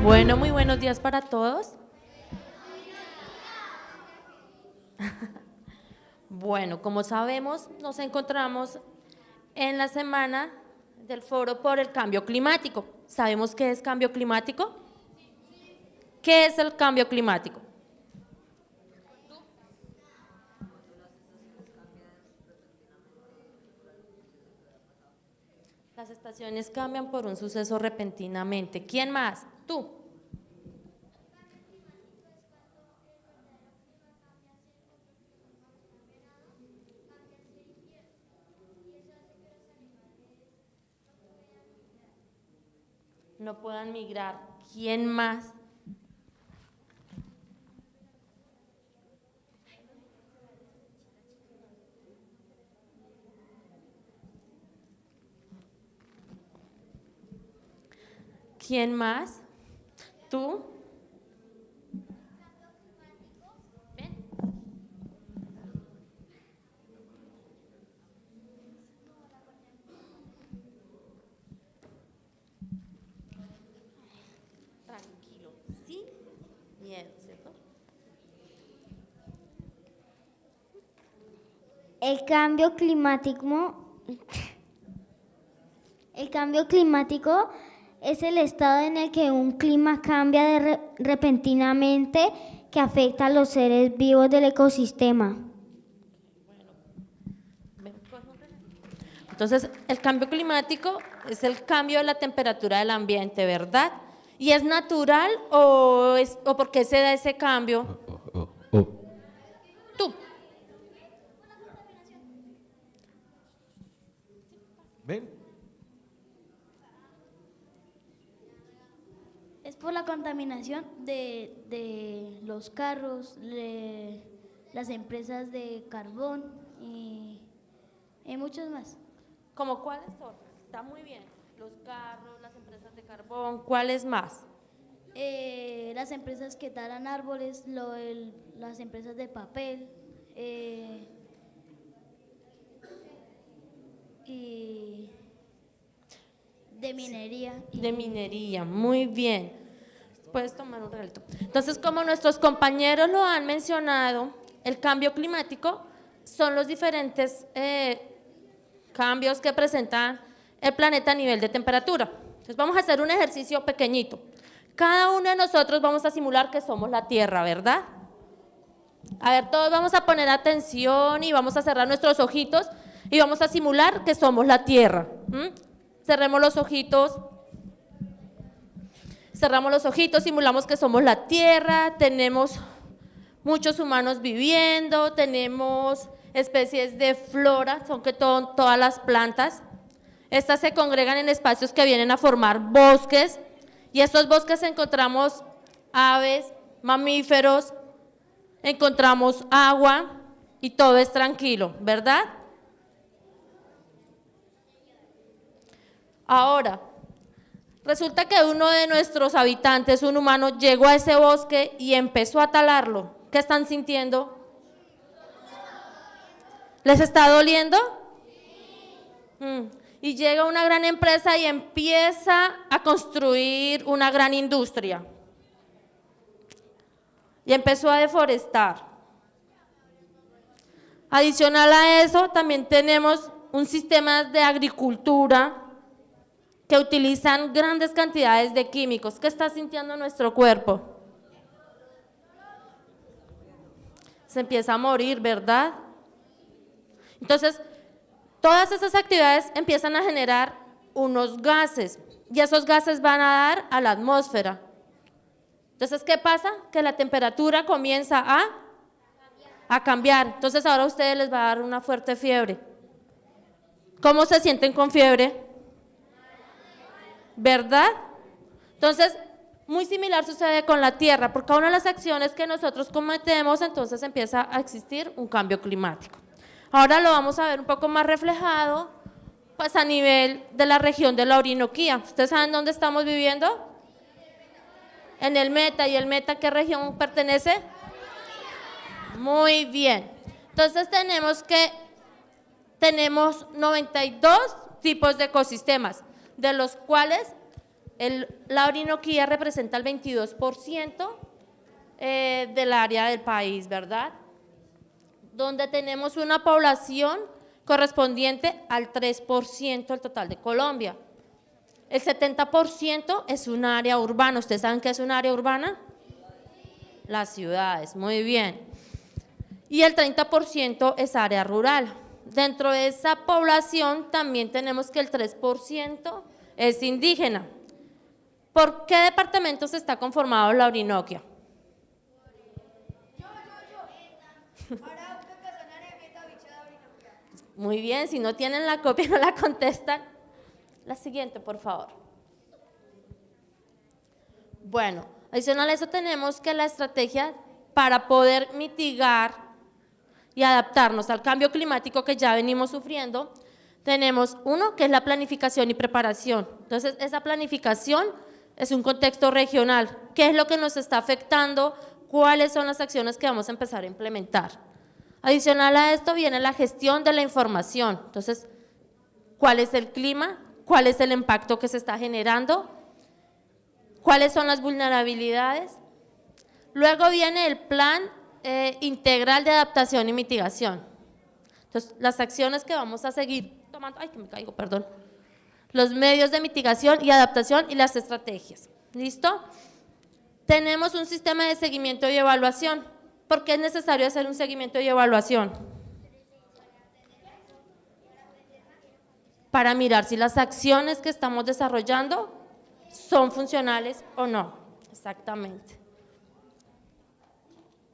Bueno, muy buenos días para todos. Bueno, como sabemos, nos encontramos en la semana del Foro por el Cambio Climático. ¿Sabemos qué es cambio climático? ¿Qué es el cambio climático? Las estaciones cambian por un suceso repentinamente. ¿Quién más? Tú. No puedan migrar. ¿Quién más? ¿Quién más? ¿Tú? Ven. Tranquilo. ¿Sí? Bien, ¿cierto? El cambio climático, el cambio climático es el estado en el que un clima cambia repentinamente que afecta a los seres vivos del ecosistema. Entonces, el cambio climático es el cambio de la temperatura del ambiente, ¿verdad? ¿Y es natural o por qué se da ese cambio? Tú. ¿Ven? Es por la contaminación de los carros, las empresas de carbón y muchos más. ¿Cómo cuáles son? Está muy bien. Los carros, las empresas de carbón, ¿cuáles más? Las empresas que talan árboles, las empresas de papel y de minería. De minería, muy bien. Puedes tomar un regalito. Entonces, como nuestros compañeros lo han mencionado, el cambio climático son los diferentes cambios que presenta el planeta a nivel de temperatura. Entonces, vamos a hacer un ejercicio pequeñito. Cada uno de nosotros vamos a simular que somos la Tierra, ¿verdad? A ver, todos vamos a poner atención y vamos a cerrar nuestros ojitos y vamos a simular que somos la Tierra. Cerremos los ojitos. Cerramos los ojitos, simulamos que somos la Tierra, tenemos muchos humanos viviendo, tenemos especies de flora, son todas las plantas. Estas se congregan en espacios que vienen a formar bosques, y estos bosques encontramos aves, mamíferos, encontramos agua y todo es tranquilo, ¿verdad? Ahora, resulta que uno de nuestros habitantes, un humano, llegó a ese bosque y empezó a talarlo. ¿Qué están sintiendo? ¿Les está doliendo? Y llega una gran empresa y empieza a construir una gran industria. Y empezó a deforestar. Adicional a eso, también tenemos un sistema de agricultura que utilizan grandes cantidades de químicos. ¿Qué está sintiendo nuestro cuerpo? Se empieza a morir, ¿verdad? Entonces, todas esas actividades empiezan a generar unos gases y esos gases van a dar a la atmósfera. Entonces, ¿qué pasa? Que la temperatura comienza a cambiar. Entonces, ahora a ustedes les va a dar una fuerte fiebre. ¿Cómo se sienten con fiebre? ¿Verdad? Entonces, muy similar sucede con la Tierra. Por cada una de las acciones que nosotros cometemos, entonces empieza a existir un cambio climático. Ahora lo vamos a ver un poco más reflejado, pues a nivel de la región de la Orinoquía. ¿Ustedes saben dónde estamos viviendo? En el Meta. ¿Y el Meta qué región pertenece? Muy bien. Entonces tenemos 92 tipos de ecosistemas, de los cuales La Orinoquía representa el 22% del área del país, ¿verdad? Donde tenemos una población correspondiente al 3% del total de Colombia. El 70% es un área urbana. ¿Ustedes saben qué es un área urbana? Las ciudades, muy bien. Y el 30% es área rural. Dentro de esa población también tenemos que el 3% es indígena. ¿Por qué departamentos está conformado la Orinoquia? Muy bien, si no tienen la copia no la contestan. La siguiente, por favor. Bueno, adicional a eso tenemos que la estrategia para poder mitigar y adaptarnos al cambio climático que ya venimos sufriendo, tenemos uno que es la planificación y preparación. Entonces, esa planificación es un contexto regional. ¿Qué es lo que nos está afectando? ¿Cuáles son las acciones que vamos a empezar a implementar? Adicional a esto viene la gestión de la información. Entonces, ¿cuál es el clima? ¿Cuál es el impacto que se está generando? ¿Cuáles son las vulnerabilidades? Luego viene el plan integral de adaptación y mitigación. Entonces, las acciones que vamos a seguir tomando, ay, que me caigo, perdón. Los medios de mitigación y adaptación y las estrategias. ¿Listo? Tenemos un sistema de seguimiento y evaluación. ¿Por qué es necesario hacer un seguimiento y evaluación? Para mirar si las acciones que estamos desarrollando son funcionales o no. Exactamente.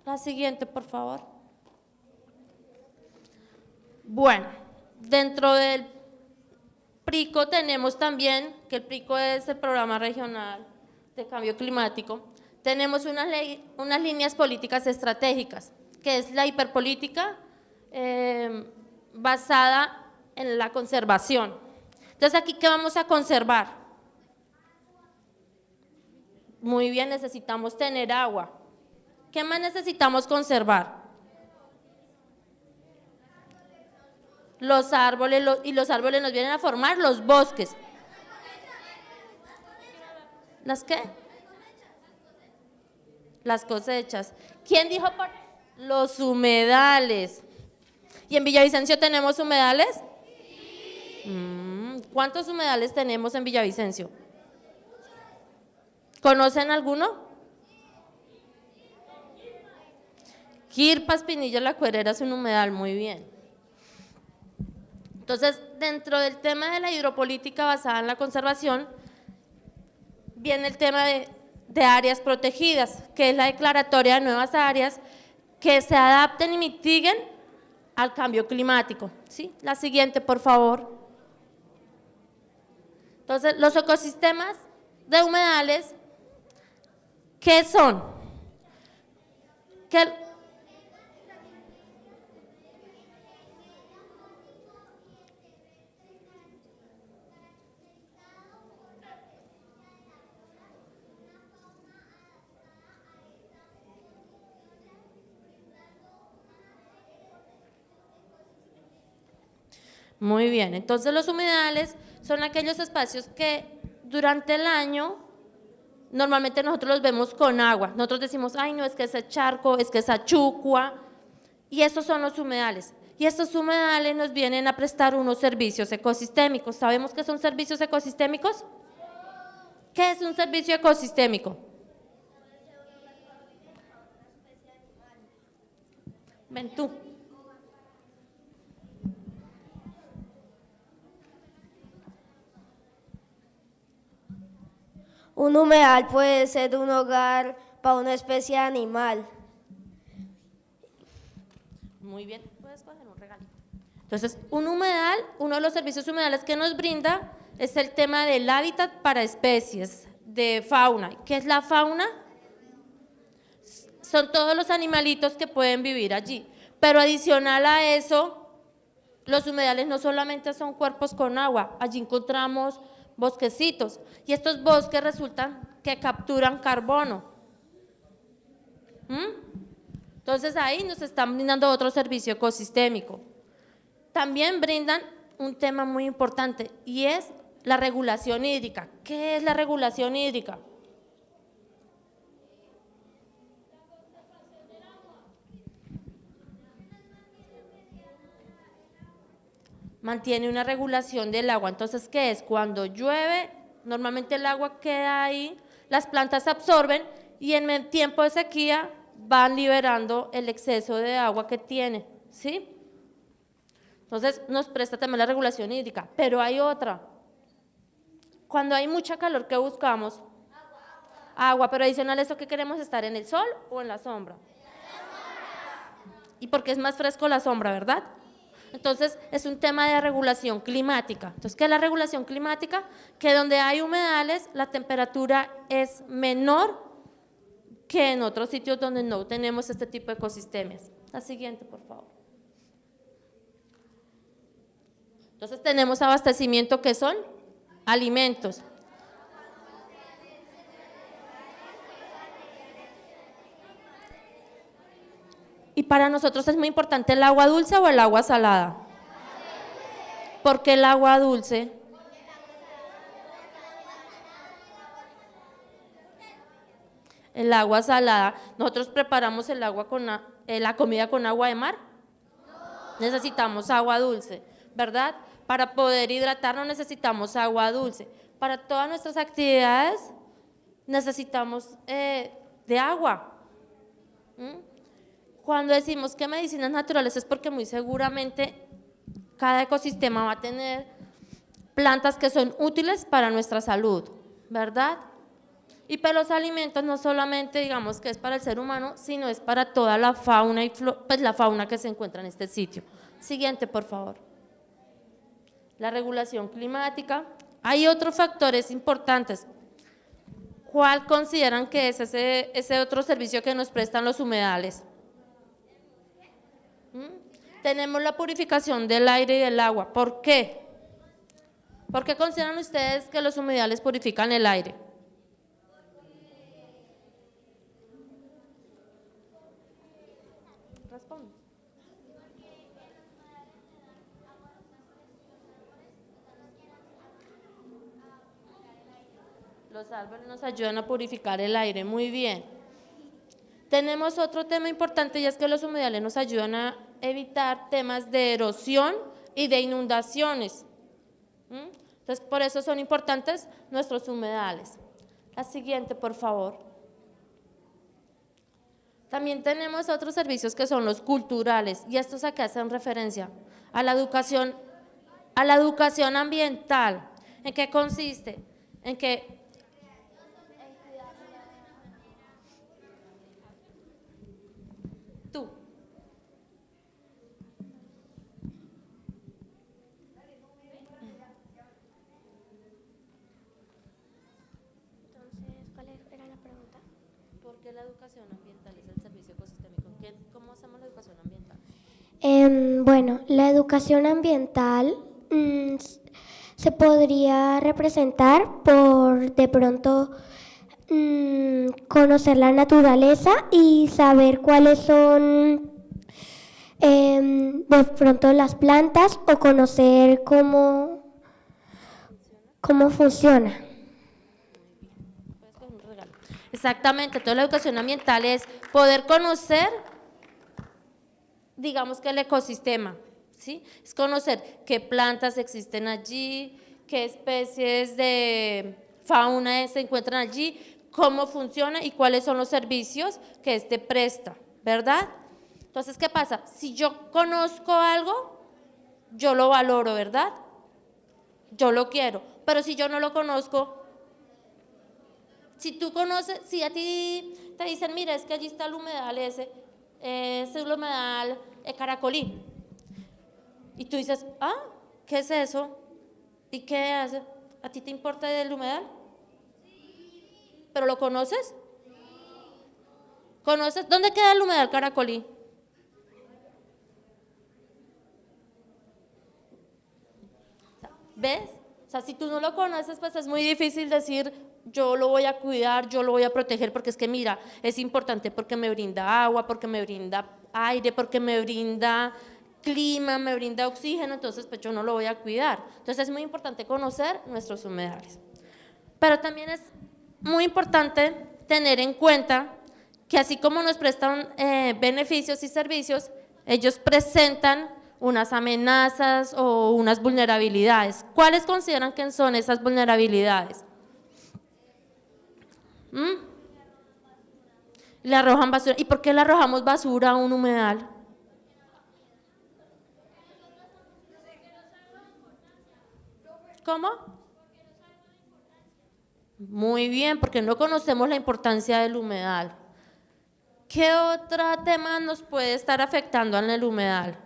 La siguiente, por favor. Bueno, dentro del PRICO tenemos también, que el PRICO es el Programa Regional de Cambio Climático, tenemos unas líneas políticas estratégicas, que es la hiperpolítica basada en la conservación. Entonces, aquí, ¿qué vamos a conservar? Muy bien, necesitamos tener agua. ¿Qué más necesitamos conservar? Los árboles, y los árboles nos vienen a formar los bosques. ¿Las qué? Las cosechas. ¿Quién dijo por los humedales? ¿Y en Villavicencio tenemos humedales? Sí. ¿Cuántos humedales tenemos en Villavicencio? ¿Conocen alguno? Quirpas, Pinilla, La Cuerera es un humedal, muy bien. Entonces, dentro del tema de la hidropolítica basada en la conservación, viene el tema de áreas protegidas, que es la declaratoria de nuevas áreas que se adapten y mitiguen al cambio climático. ¿Sí? La siguiente, por favor. Entonces, los ecosistemas de humedales, ¿qué son? Muy bien, entonces los humedales son aquellos espacios que durante el año normalmente nosotros los vemos con agua. Nosotros decimos, ay, no, es que ese charco, es que esa chucua, y esos son los humedales. Y estos humedales nos vienen a prestar unos servicios ecosistémicos. ¿Sabemos qué son servicios ecosistémicos? ¿Qué es un servicio ecosistémico? Ven tú. Un humedal puede ser un hogar para una especie de animal. Muy bien, puedes coger un regalito. Entonces, un humedal, uno de los servicios humedales que nos brinda es el tema del hábitat para especies, de fauna. ¿Qué es la fauna? Son todos los animalitos que pueden vivir allí. Pero adicional a eso, los humedales no solamente son cuerpos con agua, allí encontramos bosquecitos, y estos bosques resultan que capturan carbono. Entonces ahí nos están brindando otro servicio ecosistémico. También brindan un tema muy importante y es la regulación hídrica. ¿Qué es la regulación hídrica? Mantiene una regulación del agua. Entonces, ¿qué es? Cuando llueve, normalmente el agua queda ahí, las plantas absorben y en el tiempo de sequía van liberando el exceso de agua que tiene, ¿sí? Entonces, nos presta también la regulación hídrica, pero hay otra. Cuando hay mucha calor, ¿qué buscamos? Agua, pero adicional a eso, ¿qué queremos? ¿Estar en el sol o en la sombra? Y porque es más fresco la sombra, ¿verdad? Entonces, es un tema de regulación climática. Entonces, ¿qué es la regulación climática? Que donde hay humedales, la temperatura es menor que en otros sitios donde no tenemos este tipo de ecosistemas. La siguiente, por favor. Entonces, tenemos abastecimiento, ¿qué son? Alimentos. Y para nosotros es muy importante el agua dulce o el agua salada. ¿Por qué el agua dulce? El agua salada. ¿Nosotros preparamos el agua con la comida con agua de mar? Necesitamos agua dulce, ¿verdad? Para poder hidratarnos necesitamos agua dulce. Para todas nuestras actividades necesitamos de agua. Cuando decimos que medicinas naturales es porque muy seguramente cada ecosistema va a tener plantas que son útiles para nuestra salud, ¿verdad? Y para los alimentos no solamente digamos que es para el ser humano, sino es para toda la fauna y pues la fauna que se encuentra en este sitio. Siguiente, por favor. La regulación climática. Hay otros factores importantes. ¿Cuál consideran que es ese otro servicio que nos prestan los humedales? Tenemos la purificación del aire y del agua. ¿Por qué? ¿Por qué consideran ustedes que los humedales purifican el aire? Responde. Los árboles nos ayudan a purificar el aire, muy bien. Tenemos otro tema importante y es que los humedales nos ayudan a evitar temas de erosión y de inundaciones. Entonces, por eso son importantes nuestros humedales. La siguiente, por favor. También tenemos otros servicios que son los culturales y estos acá hacen referencia a la educación ambiental. ¿En qué consiste? En que tú. Entonces, ¿cuál era la pregunta? ¿Por qué la educación ambiental es el servicio ecosistémico? ¿Cómo hacemos la educación ambiental? Bueno, la educación ambiental se podría representar por de pronto conocer la naturaleza y saber cuáles son de pronto las plantas o conocer cómo funciona. Puedes coger un regalo. Exactamente, toda la educación ambiental es poder conocer, digamos que el ecosistema, ¿sí? Es conocer qué plantas existen allí, qué especies de fauna se encuentran allí, cómo funciona y cuáles son los servicios que éste presta, ¿verdad? Entonces, ¿qué pasa? Si yo conozco algo, yo lo valoro, ¿verdad? Yo lo quiero, pero si yo no lo conozco, si tú conoces, si a ti te dicen, mira, es que allí está el humedal ese, es el humedal Caracolí, y tú dices, ah, ¿qué es eso? ¿Y qué hace? ¿A ti te importa el humedal? ¿Pero lo conoces? ¿Conoces? ¿Dónde queda el humedal Caracolí? ¿Ves? O sea, si tú no lo conoces, pues es muy difícil decir, yo lo voy a cuidar, yo lo voy a proteger, porque es que mira, es importante porque me brinda agua, porque me brinda aire, porque me brinda clima, me brinda oxígeno, entonces pues yo no lo voy a cuidar. Entonces es muy importante conocer nuestros humedales. Pero también es muy importante tener en cuenta que así como nos prestan beneficios y servicios, ellos presentan unas amenazas o unas vulnerabilidades. ¿Cuáles consideran que son esas vulnerabilidades? Le arrojan basura. ¿Y por qué le arrojamos basura a un humedal? ¿Cómo? Muy bien, porque no conocemos la importancia del humedal. ¿Qué otro tema nos puede estar afectando en el humedal?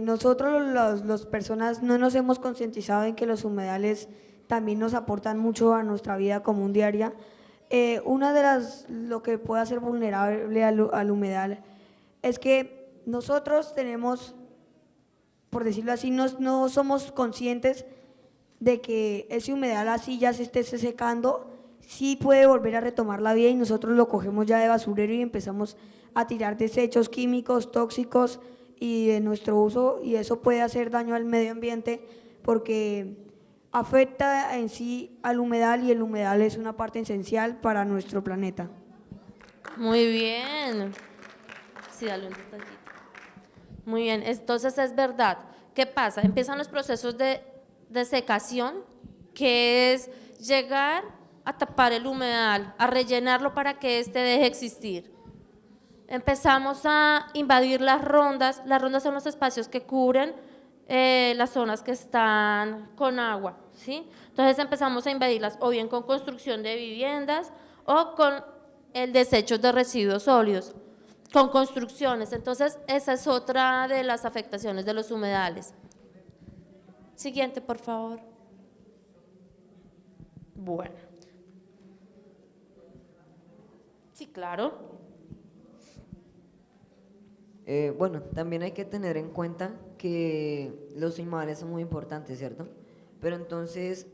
Nosotros las personas no nos hemos concientizado en que los humedales también nos aportan mucho a nuestra vida común diaria. Una de lo que puede hacer vulnerable al humedal es que nosotros tenemos, por decirlo así, no somos conscientes de que ese humedal así ya se esté secando, sí puede volver a retomar la vida y nosotros lo cogemos ya de basurero y empezamos a tirar desechos químicos, tóxicos y de nuestro uso, y eso puede hacer daño al medio ambiente porque afecta en sí al humedal y el humedal es una parte esencial para nuestro planeta. Muy bien. Sí, dale un tantito. Muy bien, entonces es verdad. ¿Qué pasa? Empiezan los procesos de secación, que es llegar a tapar el humedal, a rellenarlo para que éste deje existir. Empezamos a invadir las rondas. Las rondas son los espacios que cubren las zonas que están con agua, ¿sí? Entonces empezamos a invadirlas o bien con construcción de viviendas o con el desecho de residuos sólidos, con construcciones. Entonces esa es otra de las afectaciones de los humedales. Siguiente, por favor. Bueno. Sí, claro. Bueno, también hay que tener en cuenta que los humedales son muy importantes, ¿cierto? Pero entonces,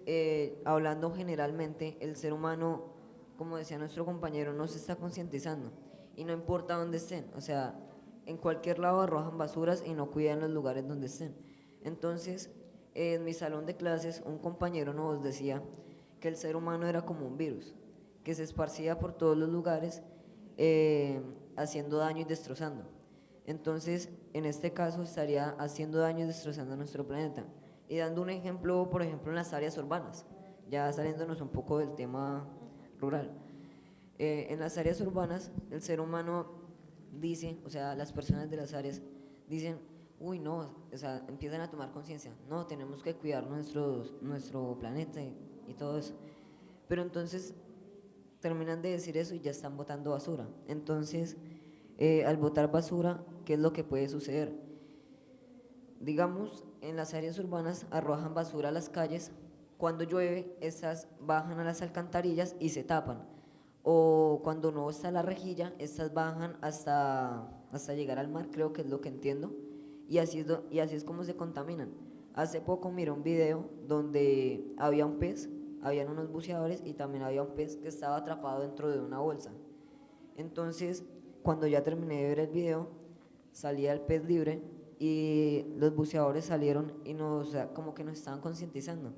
hablando generalmente, el ser humano, como decía nuestro compañero, no se está concientizando y no importa dónde estén, o sea, en cualquier lado arrojan basuras y no cuidan los lugares donde estén. Entonces, en mi salón de clases, un compañero nos decía que el ser humano era como un virus, que se esparcía por todos los lugares, haciendo daño y destrozando. Entonces, en este caso, estaría haciendo daño y destrozando nuestro planeta. Y dando un ejemplo, por ejemplo, en las áreas urbanas, ya saliéndonos un poco del tema rural. En las áreas urbanas, el ser humano dice, o sea, las personas de las áreas dicen, uy, no, o sea, empiezan a tomar conciencia, no, tenemos que cuidar nuestro planeta y todo eso. Pero entonces, terminan de decir eso y ya están botando basura. Entonces, al botar basura, ¿qué es lo que puede suceder? Digamos, en las áreas urbanas arrojan basura a las calles, cuando llueve, estas bajan a las alcantarillas y se tapan, o cuando no está la rejilla, estas bajan hasta llegar al mar, creo que es lo que entiendo, y así es como se contaminan. Hace poco miré un video donde había un pez, habían unos buceadores y también había un pez que estaba atrapado dentro de una bolsa. Entonces, cuando ya terminé de ver el video, salía el pez libre y los buceadores salieron y como que nos estaban concientizando,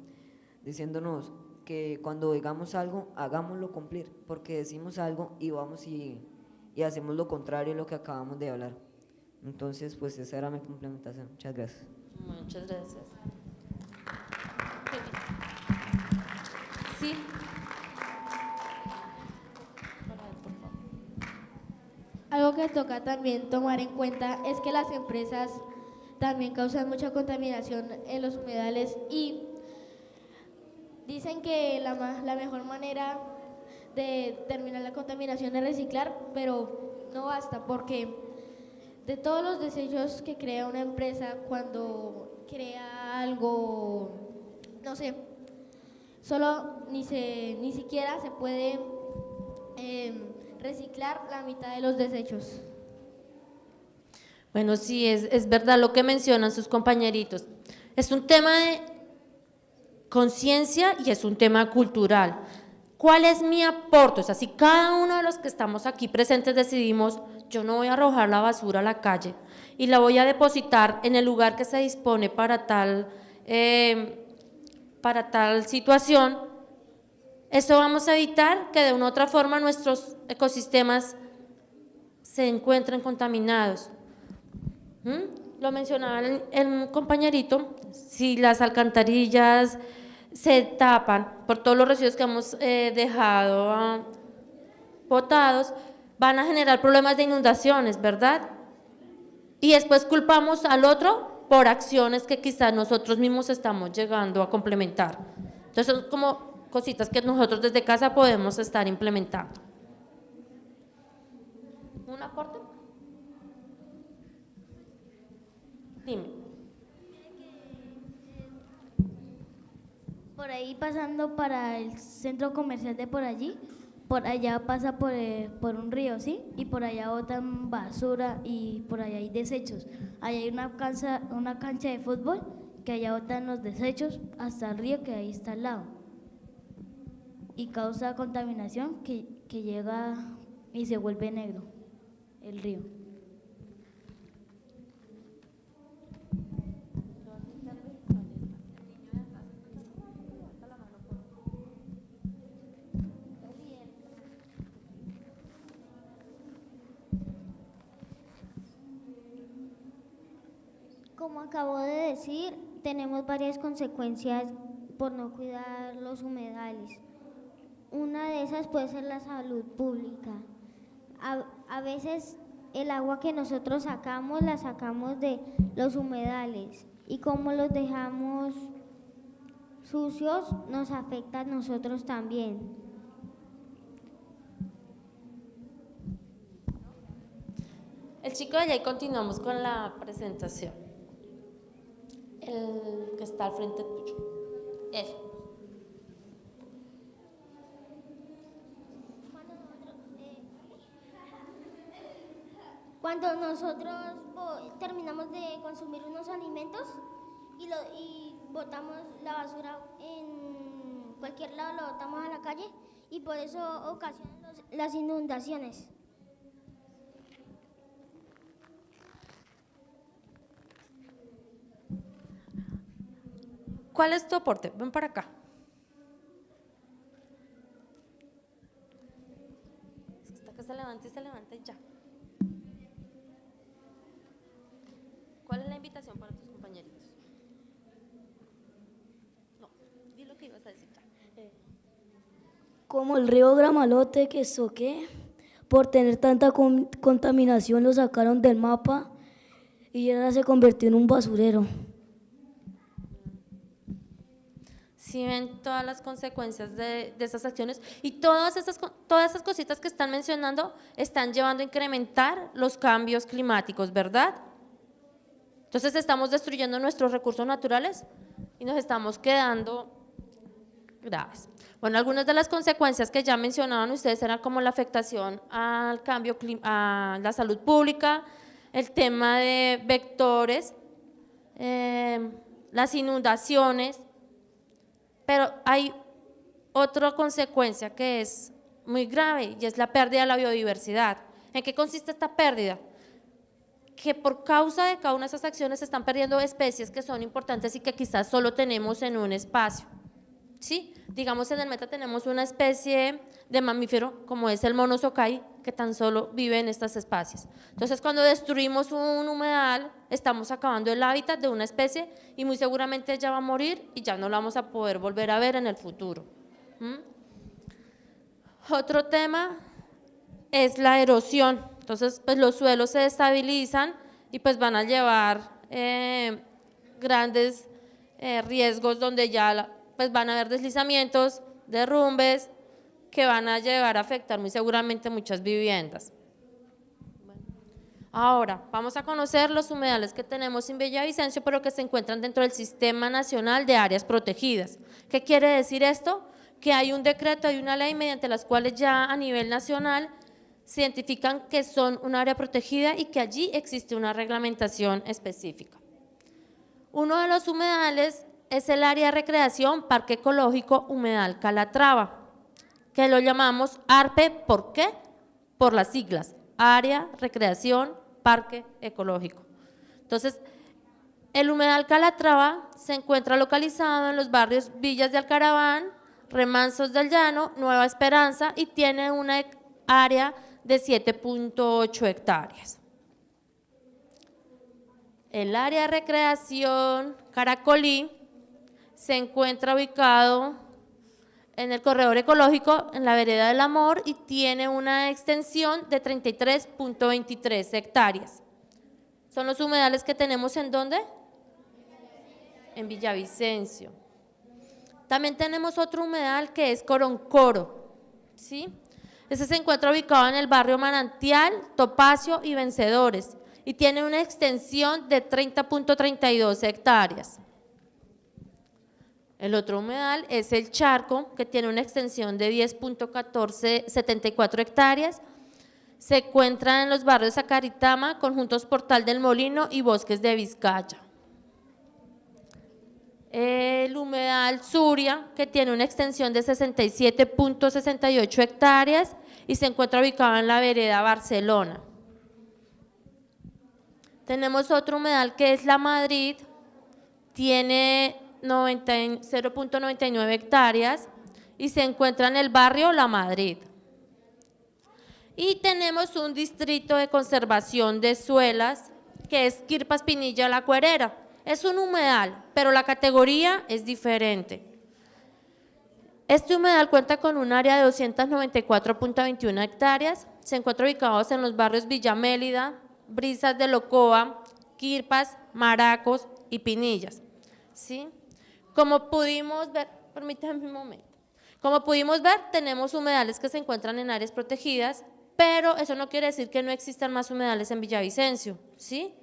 diciéndonos que cuando digamos algo, hagámoslo cumplir, porque decimos algo y vamos y hacemos lo contrario de lo que acabamos de hablar. Entonces, pues esa era mi complementación. Muchas gracias. Muchas gracias. Sí. Algo que toca también tomar en cuenta es que las empresas también causan mucha contaminación en los humedales y dicen que la mejor manera de terminar la contaminación es reciclar, pero no basta porque de todos los desechos que crea una empresa cuando crea algo, no sé, solo ni siquiera se puede reciclar la mitad de los desechos. Bueno, sí, es verdad lo que mencionan sus compañeritos. Es un tema de conciencia y es un tema cultural. ¿Cuál es mi aporte? O sea, si cada uno de los que estamos aquí presentes decidimos, yo no voy a arrojar la basura a la calle y la voy a depositar en el lugar que se dispone para tal situación, eso vamos a evitar que de una u otra forma nuestros ecosistemas se encuentren contaminados. Lo mencionaba el compañerito, si las alcantarillas se tapan por todos los residuos que hemos dejado botados, van a generar problemas de inundaciones, ¿verdad? Y después culpamos al otro por acciones que quizás nosotros mismos estamos llegando a complementar. Entonces son como cositas que nosotros desde casa podemos estar implementando. ¿Un aporte? Dime. Por ahí pasando para el centro comercial de por allí, por allá pasa por un río, ¿sí? Y por allá botan basura y por allá hay desechos. Allá hay una cancha de fútbol que allá botan los desechos hasta el río que ahí está al lado. Y causa contaminación que llega y se vuelve negro el río. Como acabo de decir, tenemos varias consecuencias por no cuidar los humedales. Una de esas puede ser la salud pública. A veces el agua que nosotros sacamos, la sacamos de los humedales y como los dejamos sucios, nos afecta a nosotros también. El chico de allá y continuamos con la presentación. El que está al frente tuyo. Él. Cuando nosotros terminamos de consumir unos alimentos y botamos la basura en cualquier lado, lo botamos a la calle y por eso ocasionan las inundaciones. ¿Cuál es tu aporte? Ven para acá. Hasta que se levante y ya. ¿Cuál es la invitación para tus compañeritos? No, di lo que ibas a decir ya. Como el río Gramalote, que Soqué, por tener tanta contaminación lo sacaron del mapa y ahora se convirtió en un basurero. Sí ven todas las consecuencias de esas acciones y todas esas cositas que están mencionando están llevando a incrementar los cambios climáticos, ¿verdad? Entonces estamos destruyendo nuestros recursos naturales y nos estamos quedando graves. Bueno, algunas de las consecuencias que ya mencionaban ustedes eran como la afectación al cambio, a la salud pública, el tema de vectores, las inundaciones, pero hay otra consecuencia que es muy grave y es la pérdida de la biodiversidad. ¿En qué consiste esta pérdida? Que por causa de cada una de esas acciones se están perdiendo especies que son importantes y que quizás solo tenemos en un espacio. ¿Sí? Digamos en el Meta tenemos una especie de mamífero como es el mono socay que tan solo vive en estos espacios. Entonces cuando destruimos un humedal estamos acabando el hábitat de una especie y muy seguramente ella va a morir y ya no la vamos a poder volver a ver en el futuro. Otro tema es la erosión. Entonces pues los suelos se destabilizan y pues van a llevar grandes riesgos donde ya pues van a haber deslizamientos, derrumbes que van a llegar a afectar muy seguramente muchas viviendas. Ahora, vamos a conocer los humedales que tenemos en Villavicencio, pero que se encuentran dentro del Sistema Nacional de Áreas Protegidas. ¿Qué quiere decir esto? Que hay un decreto y una ley mediante las cuales ya a nivel nacional se identifican que son un área protegida y que allí existe una reglamentación específica. Uno de los humedales es el área de recreación Parque Ecológico Humedal Calatrava. que lo llamamos ARPE. ¿Por qué? Por las siglas, Área, Recreación, Parque Ecológico. Entonces, el humedal Calatrava se encuentra localizado en los barrios Villas de Alcaraván, Remansos del Llano, Nueva Esperanza y tiene una área de 7.8 hectáreas. El área de recreación Caracolí se encuentra ubicado en el corredor ecológico en la vereda del Amor y tiene una extensión de 33.23 hectáreas. ¿Son los humedales que tenemos en dónde? En Villavicencio. También tenemos otro humedal que es Coroncoro, ¿sí? Ese se encuentra ubicado en el barrio Manantial, Topacio y Vencedores y tiene una extensión de 30.32 hectáreas. El otro humedal es el Charco, que tiene una extensión de 10.1474 hectáreas. Se encuentra en los barrios Zacaritama, Conjuntos Portal del Molino y Bosques de Vizcaya. El humedal Suria, que tiene una extensión de 67.68 hectáreas y se encuentra ubicado en la vereda Barcelona. Tenemos otro humedal que es La Madrid, tiene 0.99 hectáreas y se encuentra en el barrio La Madrid. Y tenemos un distrito de conservación de suelas que es Quirpas Pinilla La Cuerera. Es un humedal, pero la categoría es diferente. Este humedal cuenta con un área de 294.21 hectáreas, se encuentra ubicado en los barrios Villa Mélida, Brisas de Locoa, Quirpas, Maracos y Pinillas, ¿sí? Como pudimos ver, permítanme un momento, como pudimos ver, tenemos humedales que se encuentran en áreas protegidas, pero eso no quiere decir que no existan más humedales en Villavicencio, ¿sí?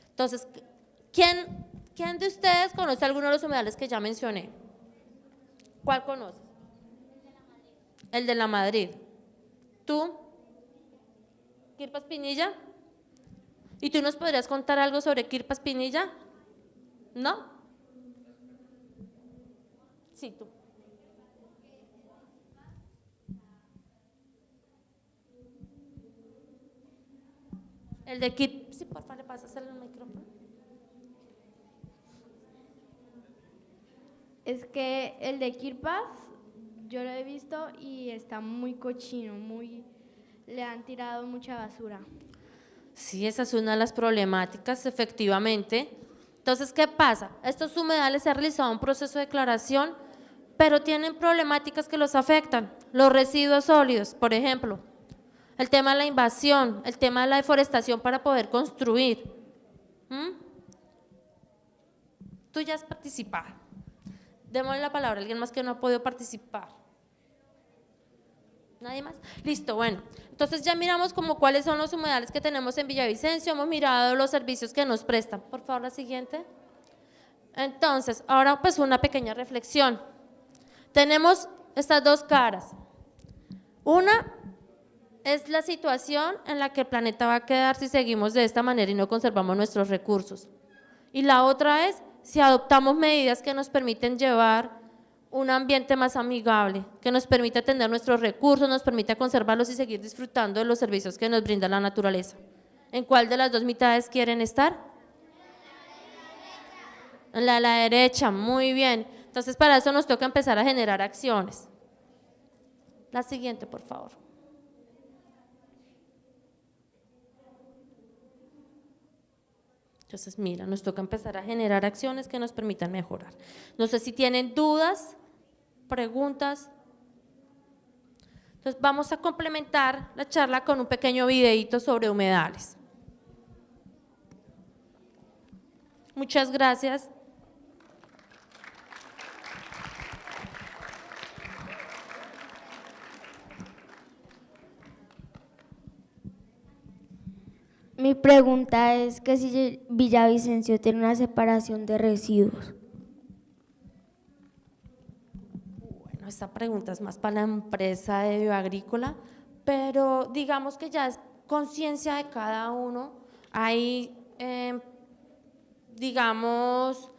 Entonces, ¿quién de ustedes conoce alguno de los humedales que ya mencioné? ¿Cuál conoces? El de La Madrid. ¿Tú? ¿Quirpas Pinilla? ¿Y tú nos podrías contar algo sobre Quirpas Pinilla? ¿No? Sí, tú. El de Quirpas, sí, por favor, le pasas el micrófono. Es que el de Quirpas yo lo he visto y está muy cochino, le han tirado mucha basura. Sí, esa es una de las problemáticas, efectivamente. Entonces, ¿qué pasa? Estos humedales se ha realizado un proceso de declaración, pero tienen problemáticas que los afectan. Los residuos sólidos, por ejemplo, el tema de la invasión, el tema de la deforestación para poder construir. Tú ya has participado. Démosle la palabra a alguien más que no ha podido participar. ¿Nadie más? Listo, bueno. Entonces ya miramos como cuáles son los humedales que tenemos en Villavicencio, hemos mirado los servicios que nos prestan. Por favor, la siguiente. Entonces, ahora pues una pequeña reflexión. Tenemos estas dos caras. Una es la situación en la que el planeta va a quedar si seguimos de esta manera y no conservamos nuestros recursos. Y la otra es si adoptamos medidas que nos permiten llevar un ambiente más amigable, que nos permita tener nuestros recursos, nos permita conservarlos y seguir disfrutando de los servicios que nos brinda la naturaleza. ¿En cuál de las dos mitades quieren estar? En la derecha, muy bien. Entonces para eso nos toca empezar a generar acciones. La siguiente, por favor. Entonces, mira, nos toca empezar a generar acciones que nos permitan mejorar. No sé si tienen dudas, preguntas. Entonces, vamos a complementar la charla con un pequeño videíto sobre humedales. Muchas gracias. Mi pregunta es que si Villavicencio tiene una separación de residuos. Bueno, esta pregunta es más para la empresa de bioagrícola, pero digamos que ya es conciencia de cada uno. Hay, digamos,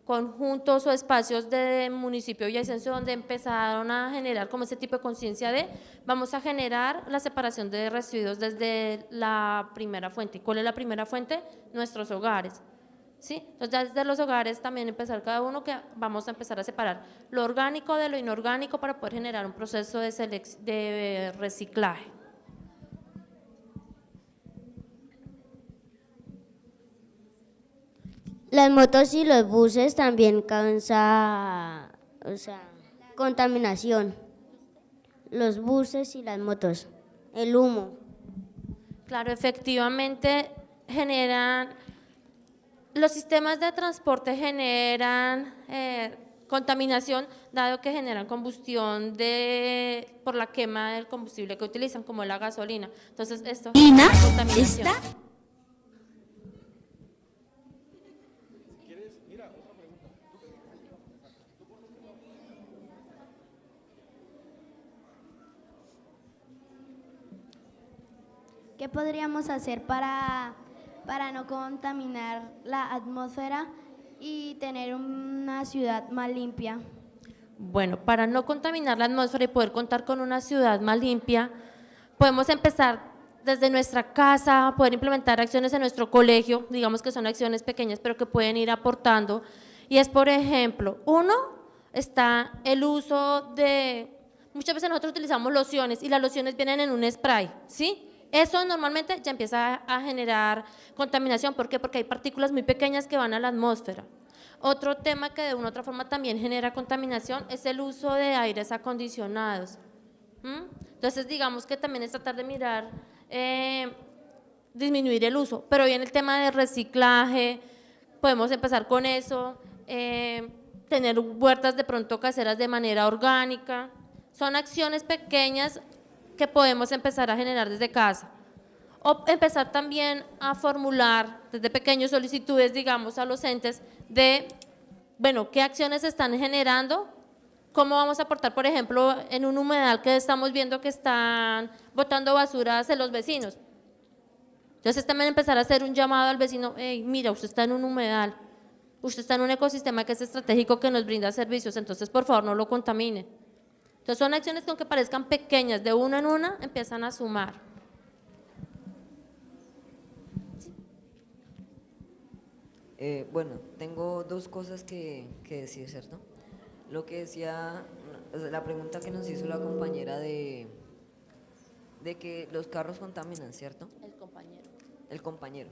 conjuntos o espacios de municipio de Villavicencio donde empezaron a generar como ese tipo de conciencia de vamos a generar la separación de residuos desde la primera fuente. ¿Y cuál es la primera fuente? Nuestros hogares. ¿Sí? Entonces ya desde los hogares también empezar cada uno que vamos a empezar a separar lo orgánico de lo inorgánico para poder generar un proceso de reciclaje. Las motos y los buses también causan, contaminación. Los buses y las motos, el humo. Claro, efectivamente generan, los sistemas de transporte generan contaminación, dado que generan combustión por la quema del combustible que utilizan, como la gasolina. Entonces, esto genera contaminación. ¿Qué podríamos hacer para no contaminar la atmósfera y tener una ciudad más limpia? Bueno, para no contaminar la atmósfera y poder contar con una ciudad más limpia, podemos empezar desde nuestra casa, poder implementar acciones en nuestro colegio, digamos que son acciones pequeñas, pero que pueden ir aportando. Y es, por ejemplo, uno, está el uso de, muchas veces nosotros utilizamos lociones y las lociones vienen en un spray, ¿sí? Eso normalmente ya empieza a generar contaminación. ¿Por qué? Porque hay partículas muy pequeñas que van a la atmósfera. Otro tema que de una u otra forma también genera contaminación es el uso de aires acondicionados. Entonces, digamos que también es tratar de mirar, disminuir el uso, pero viene el tema de reciclaje, podemos empezar con eso, tener huertas de pronto caseras de manera orgánica, son acciones pequeñas que podemos empezar a generar desde casa. O empezar también a formular desde pequeños solicitudes, digamos, a los entes de, bueno, qué acciones están generando, cómo vamos a aportar, por ejemplo, en un humedal que estamos viendo que están botando basura hacia los vecinos. Entonces también empezar a hacer un llamado al vecino, hey, mira, usted está en un humedal, usted está en un ecosistema que es estratégico que nos brinda servicios, entonces por favor no lo contamine. Entonces son acciones que aunque parezcan pequeñas, de una en una, empiezan a sumar. Bueno, tengo dos cosas que decir, ¿cierto? Lo que decía, la pregunta que nos hizo la compañera de que los carros contaminan, ¿cierto? El compañero.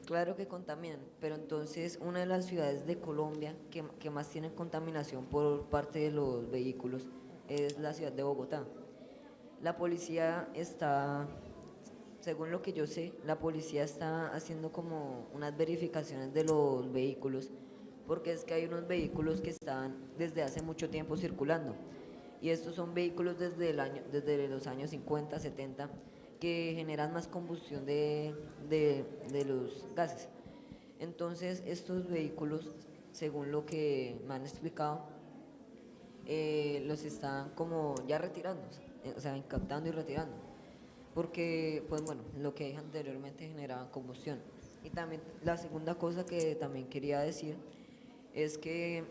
Claro que contaminan, pero entonces una de las ciudades de Colombia que más tiene contaminación por parte de los vehículos es la ciudad de Bogotá. La policía está, según lo que yo sé, la policía está haciendo como unas verificaciones de los vehículos, porque es que hay unos vehículos que están desde hace mucho tiempo circulando, y estos son vehículos desde los años 50, 70, que generan más combustión de los gases. Entonces, estos vehículos, según lo que me han explicado, los están como ya retirando, o sea, incaptando y retirando, porque, pues bueno, lo que dije anteriormente generaba combustión. Y también la segunda cosa que también quería decir es que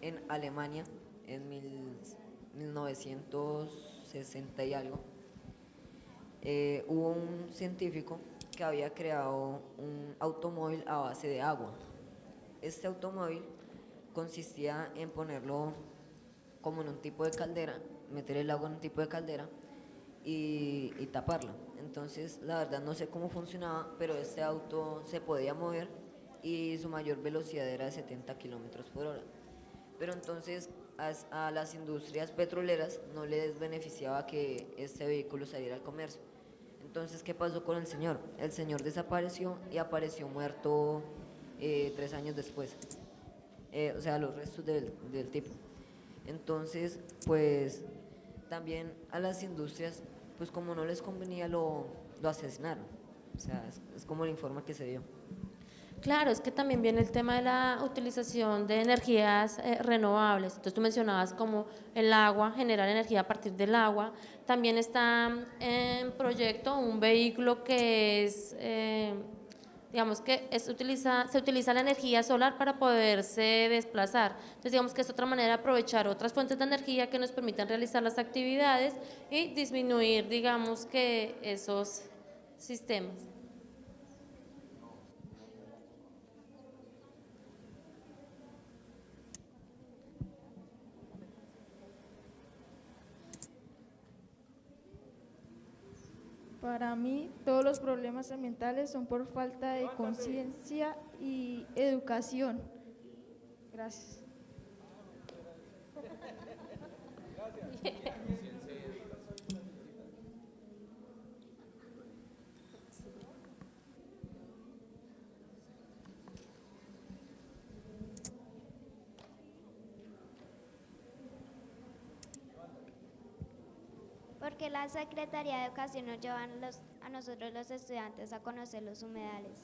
en Alemania, en 1960 y algo, hubo un científico que había creado un automóvil a base de agua. Este automóvil consistía en ponerlo como en un tipo de caldera, meter el agua en un tipo de caldera y taparla. Entonces, la verdad no sé cómo funcionaba, pero este auto se podía mover y su mayor velocidad era de 70 kilómetros por hora. Pero entonces a las industrias petroleras no les beneficiaba que este vehículo saliera al comercio. Entonces, ¿qué pasó con el señor? El señor desapareció y apareció muerto 3 años después. O sea, los restos del tipo. Entonces, pues, también a las industrias, pues como no les convenía, lo asesinaron. O sea, es como el informe que se dio. Claro, es que también viene el tema de la utilización de energías renovables. Entonces tú mencionabas como el agua, generar energía a partir del agua. También está en proyecto un vehículo que es digamos que se utiliza la energía solar para poderse desplazar. Entonces, digamos que es otra manera de aprovechar otras fuentes de energía que nos permitan realizar las actividades y disminuir, digamos que esos sistemas. Para mí, todos los problemas ambientales son por falta de conciencia y educación. Gracias. Porque la Secretaría de Educación nos lleva a nosotros los estudiantes a conocer los humedales.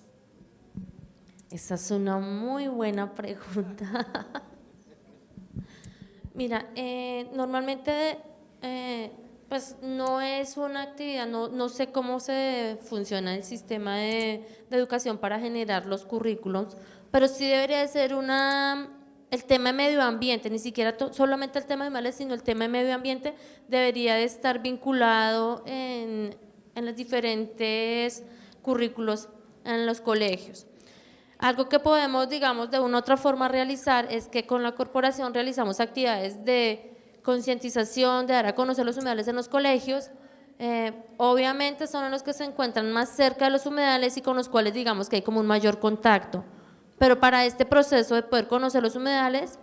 Esa es una muy buena pregunta. Mira, normalmente pues no es una actividad, no sé cómo se funciona el sistema de educación para generar los currículums, pero sí debería de ser el tema de medio ambiente, ni siquiera solamente el tema de animales, sino el tema de medio ambiente debería de estar vinculado en los diferentes currículos en los colegios. Algo que podemos, digamos, de una u otra forma realizar es que con la corporación realizamos actividades de concientización, de dar a conocer los humedales en los colegios. Obviamente son los que se encuentran más cerca de los humedales y con los cuales digamos que hay como un mayor contacto. Pero para este proceso de poder conocer los humedales,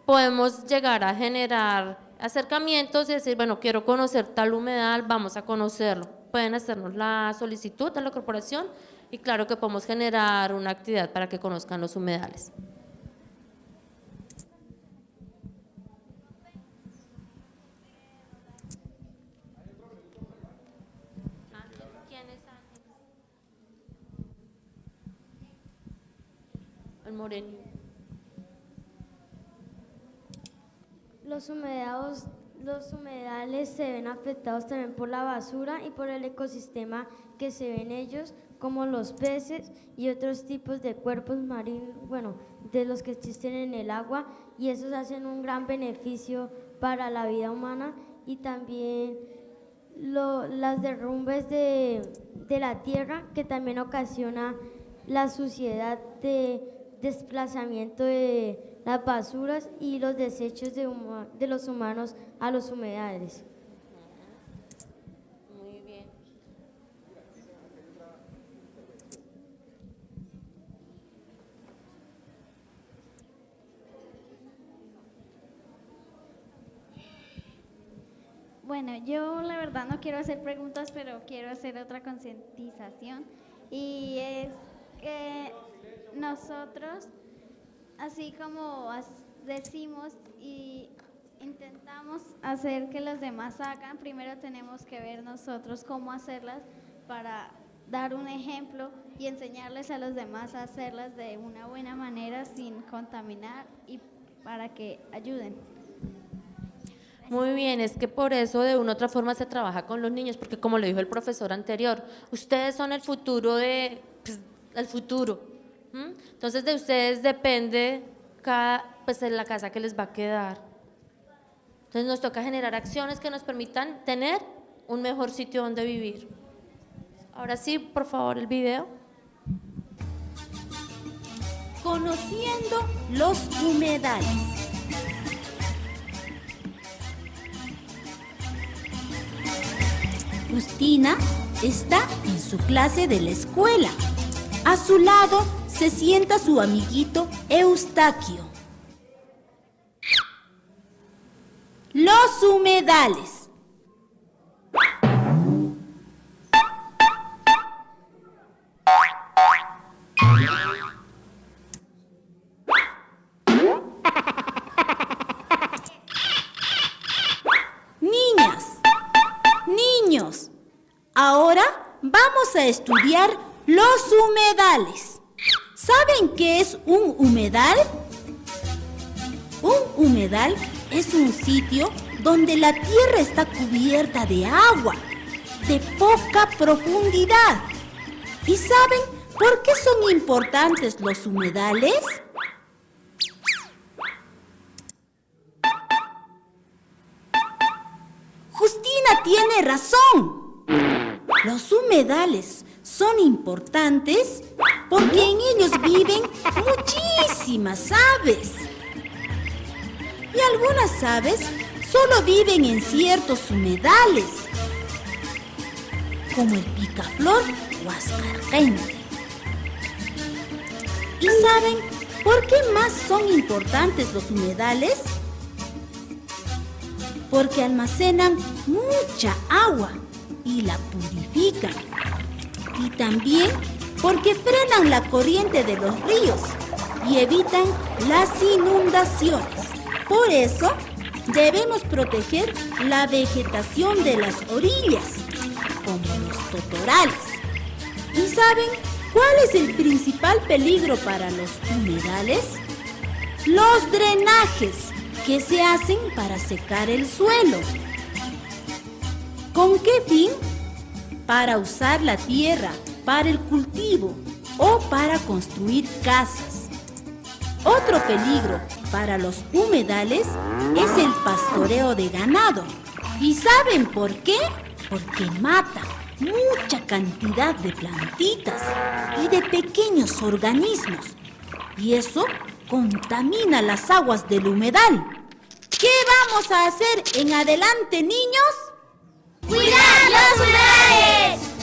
podemos llegar a generar acercamientos y decir, bueno, quiero conocer tal humedal, vamos a conocerlo. Pueden hacernos la solicitud a la corporación y claro que podemos generar una actividad para que conozcan los humedales. ¿Quién es Ángel? El moreno. Los humedales se ven afectados también por la basura y por el ecosistema que se ven ellos, como los peces y otros tipos de cuerpos marinos, bueno, de los que existen en el agua, y esos hacen un gran beneficio para la vida humana, y también las derrumbes de la tierra, que también ocasiona la suciedad de desplazamiento de las basuras y los desechos de los humanos a los humedales. Muy bien. Bueno, yo la verdad no quiero hacer preguntas, pero quiero hacer otra concientización, y es que nosotros, así como decimos y intentamos hacer que los demás hagan, primero tenemos que ver nosotros cómo hacerlas para dar un ejemplo y enseñarles a los demás a hacerlas de una buena manera sin contaminar y para que ayuden. Muy bien, es que por eso de una u otra forma se trabaja con los niños, porque como le dijo el profesor anterior, ustedes son el futuro el futuro. Entonces de ustedes depende en la casa que les va a quedar. Entonces nos toca generar acciones que nos permitan tener un mejor sitio donde vivir. Ahora sí, por favor, el video. Conociendo los humedales. Justina está en su clase de la escuela. A su lado se sienta su amiguito Eustaquio. Los humedales. Niñas, niños, ahora vamos a estudiar los humedales. ¿Saben qué es un humedal? Un humedal es un sitio donde la tierra está cubierta de agua, de poca profundidad. ¿Y saben ¿Por qué son importantes los humedales? Justina tiene razón. Los humedales son importantes porque en ellos viven muchísimas aves. Y algunas aves solo viven en ciertos humedales, como el picaflor huascarqueño. ¿Y saben por qué más son importantes los humedales? Porque almacenan mucha agua y la purifican. Y también porque frenan la corriente de los ríos y evitan las inundaciones. Por eso, debemos proteger la vegetación de las orillas, como los totorales. ¿Y saben cuál es el principal peligro para los humedales? Los drenajes que se hacen para secar el suelo. ¿Con qué fin? Para usar la tierra para el cultivo o para construir casas. Otro peligro para los humedales es el pastoreo de ganado. ¿Y saben por qué? Porque mata mucha cantidad de plantitas y de pequeños organismos. Y eso contamina las aguas del humedal. ¿Qué vamos a hacer en adelante, niños? ¡Cuidar los humedales!